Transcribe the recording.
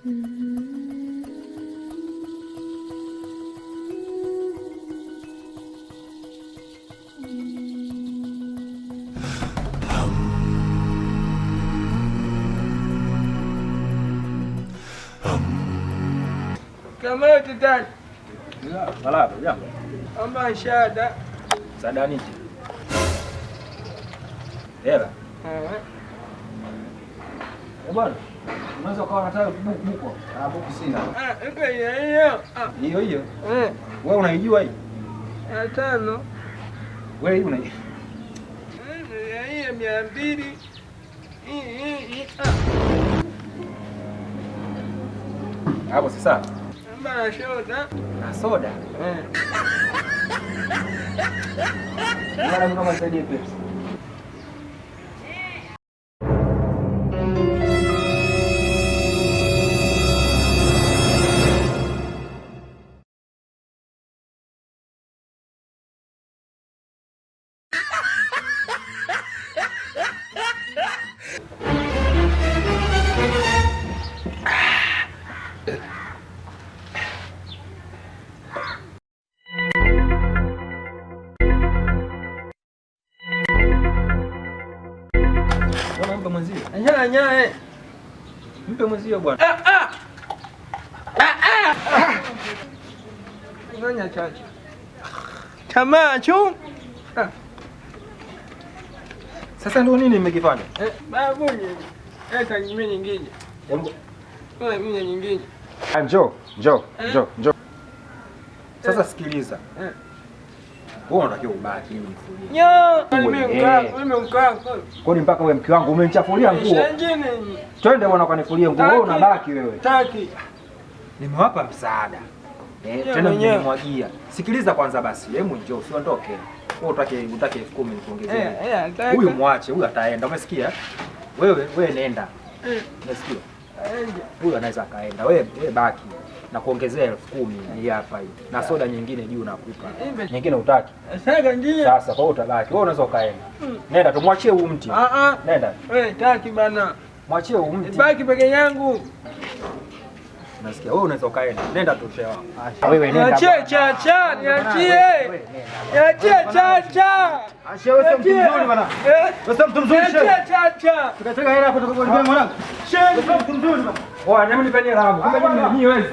Kama tata. Salama, jambo. Amba shada. Sada nini? Hela. Bwana. Unaweza ukawa unataka buku. Buku sina. Iko hiyo. Hiyo hiyo. Wewe unaijua hii? 5. Wewe hii unaijua? Hii 200. Hii. Hapo sasa. Amba na soda. Na soda? Mara kama saidie Pepsi. Mpe mwenzio. Nyaa. Mpe mwenzio bwana. Ngoja chacha. Tamaa chu. Sasa ndio nini mmekifanya? Babu ni. Eta mimi nyingine. Wewe mimi nyingine. Njoo. Sasa sikiliza. Wewe unatakiwa ubaki mimi nifulie. Nimemkaa. Kwani mpaka wewe mke wangu umenichafulia nguo. Twende bwana kanifulie nguo. Wewe unabaki wewe. Taki. Nimewapa msaada. Tena nimemwagia. Sikiliza kwanza basi. Hebu njoo usiondoke. Wewe utake 10,000 nikuongezee. Huyu mwache, huyu ataenda. Umesikia? Wewe nenda. Umesikia? Huyu anaweza kaenda. Wewe baki. Na kuongezea 10,000 hii hapa hii. Na soda nyingine juu nakupa. Nyingine utaki. Sasa kwa hiyo utabaki. Wewe unaweza kaenda. Nenda tumwachie huu mti. Nenda. Taki bana. Mwachie huu mti. Baki peke yangu. Nasikia wewe unaweza kaenda. Nenda tu shewa. Wewe nenda. Niachie chacha. Niachie chacha. Asha wewe mtu mzuri bana. Wewe mtu mzuri shewa. Niachie chacha. Tukataka hela hapo tukakulipa mwanangu. Wewe mtu mzuri bana. Oa, nyama nipeni hela hapo. Kumbe nyinyi wewe.